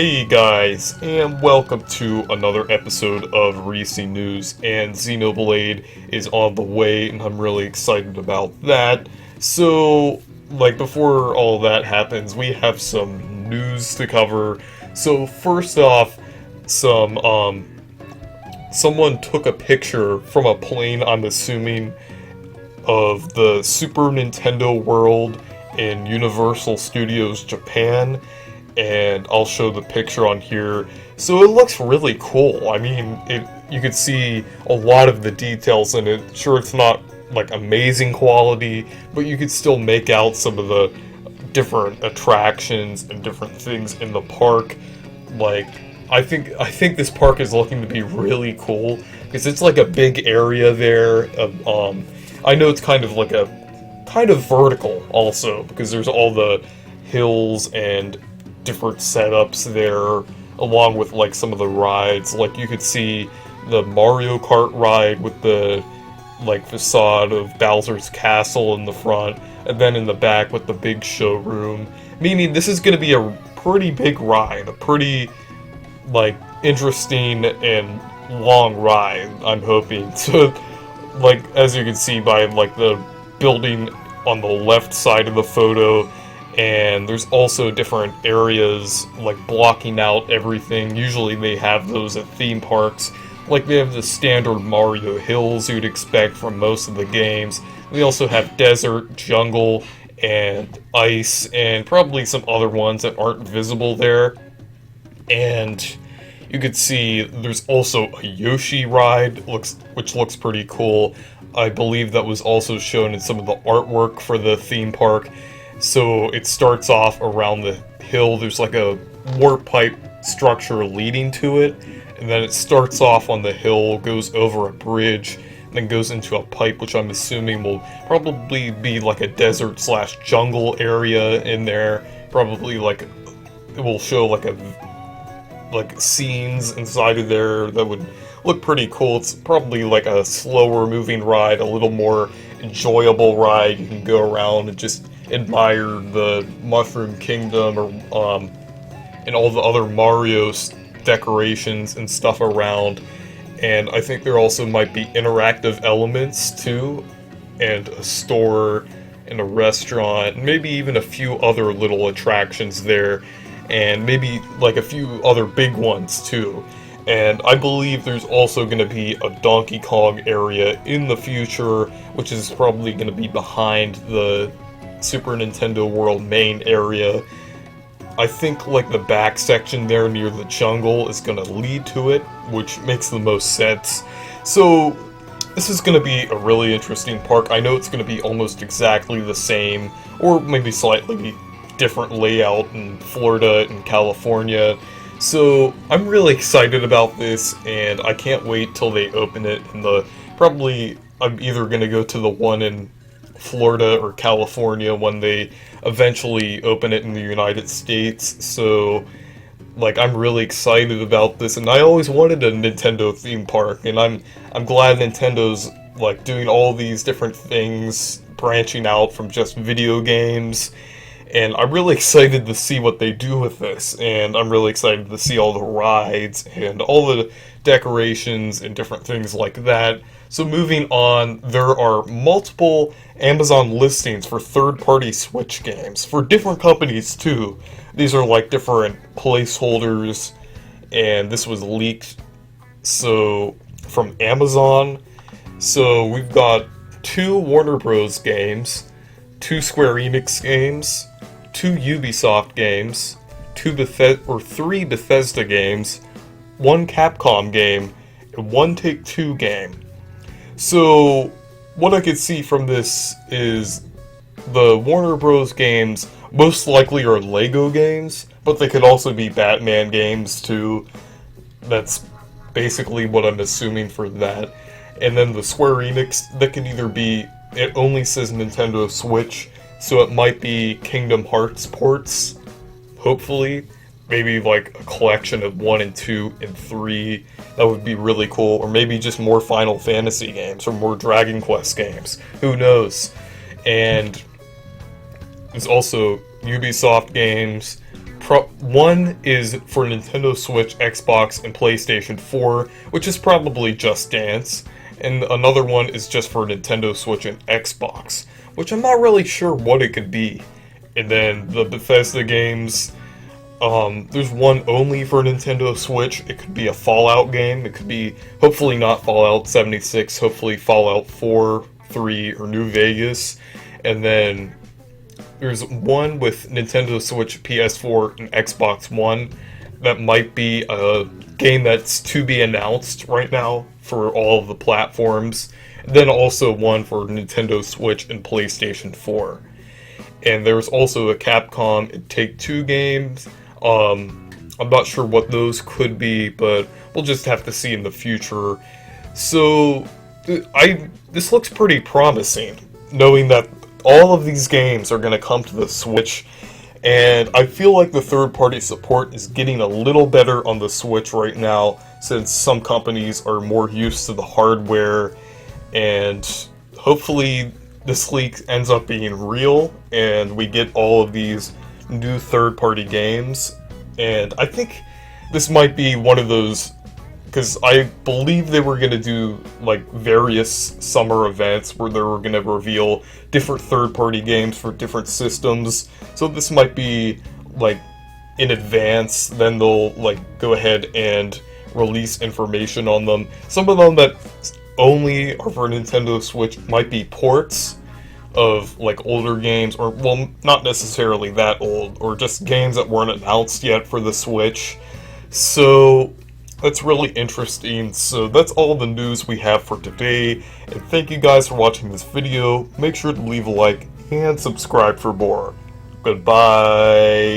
Hey guys, and welcome to another episode of Reecee News, and Xenoblade is on the way, and I'm really excited about that. So, before all that happens, we have some news to cover. So, first off, someone took a picture from a plane, I'm assuming, of the Super Nintendo World in Universal Studios Japan, and I'll show the picture on here. So it looks really cool. I mean, you could see a lot of the details in it. Sure, it's not like amazing quality, but you could still make out some of the different attractions and different things in the park. Like, I think this park is looking to be really cool because it's like a big area there. I know it's kind of vertical also, because there's all the hills and different setups there, along with like some of the rides. Like, you could see the Mario Kart ride with the facade of Bowser's castle in the front, and then in the back with the big showroom. Meaning this is going to be a pretty big ride, a pretty interesting and long ride, I'm hoping. So, as you can see by the building on the left side of the photo, and there's also different areas blocking out everything. Usually they have those at theme parks. They have the standard Mario hills you'd expect from most of the games. They also have desert, jungle, and ice, and probably some other ones that aren't visible there. And you could see there's also a Yoshi ride, which looks pretty cool. I believe that was also shown in some of the artwork for the theme park. So it starts off around the hill. There's like a warp pipe structure leading to it, and then it starts off on the hill, goes over a bridge, then goes into a pipe, which I'm assuming will probably be like a desert/jungle area in there. Probably it will show scenes inside of there that would look pretty cool. It's probably a slower moving ride, a little more enjoyable ride. You can go around and just admire the Mushroom Kingdom and all the other Mario decorations and stuff around. And I think there also might be interactive elements too, and a store and a restaurant, and maybe even a few other little attractions there, and maybe a few other big ones too. And I believe there's also going to be a Donkey Kong area in the future, which is probably going to be behind the Super Nintendo World main area. I think the back section there near the jungle is going to lead to it, which makes the most sense. So this is going to be a really interesting park. I know it's going to be almost exactly the same, or maybe slightly different layout in Florida and California. So I'm really excited about this, and I can't wait till they open it in I'm either going to go to the one in Florida or California when they eventually open it in the United States. So I'm really excited about this, and I always wanted a Nintendo theme park, and I'm glad Nintendo's doing all these different things, branching out from just video games. And I'm really excited to see what they do with this, and I'm really excited to see all the rides and all the decorations and different things like that. So moving on, there are multiple Amazon listings for third-party Switch games, for different companies too. These are different placeholders, and this was leaked from Amazon. So we've got 2 Warner Bros. Games, 2 Square Enix games, 2 Ubisoft games, 3 Bethesda games, 1 Capcom game, and 1 Take-Two game. So what I could see from this is the Warner Bros. Games most likely are Lego games, but they could also be Batman games too. That's basically what I'm assuming for that. And then the Square Enix, that could either be, it only says Nintendo Switch, so it might be Kingdom Hearts ports, hopefully. Maybe a collection of 1 and 2 and 3. That would be really cool. Or maybe just more Final Fantasy games or more Dragon Quest games. Who knows? And there's also Ubisoft games, one is for Nintendo Switch, Xbox, and PlayStation 4, which is probably Just Dance, and another one is just for Nintendo Switch and Xbox, which I'm not really sure what it could be. And then the Bethesda games, there's one only for Nintendo Switch. It could be a Fallout game. It could be, hopefully not Fallout 76, hopefully Fallout 4, 3, or New Vegas. And then there's one with Nintendo Switch, PS4, and Xbox One that might be a game that's to be announced right now for all of the platforms. And then also one for Nintendo Switch and PlayStation 4. And there's also a Capcom and Take-Two games. I'm not sure what those could be, but we'll just have to see in the future. So, this looks pretty promising, knowing that all of these games are going to come to the Switch, and I feel like the third-party support is getting a little better on the Switch right now, since some companies are more used to the hardware, and hopefully this leak ends up being real, and we get all of these new third-party games. And I think this might be one of those, because I believe they were going to do like various summer events where they were going to reveal different third-party games for different systems. So this might be like in advance, then they'll like go ahead and release information on them. Some of them that only are for Nintendo Switch might be ports of like older games, or well, not necessarily that old, or just games that weren't announced yet for the Switch. So that's really interesting. So that's all the news we have for today, and thank you guys for watching this video. Make sure to leave a like and subscribe for more. Goodbye.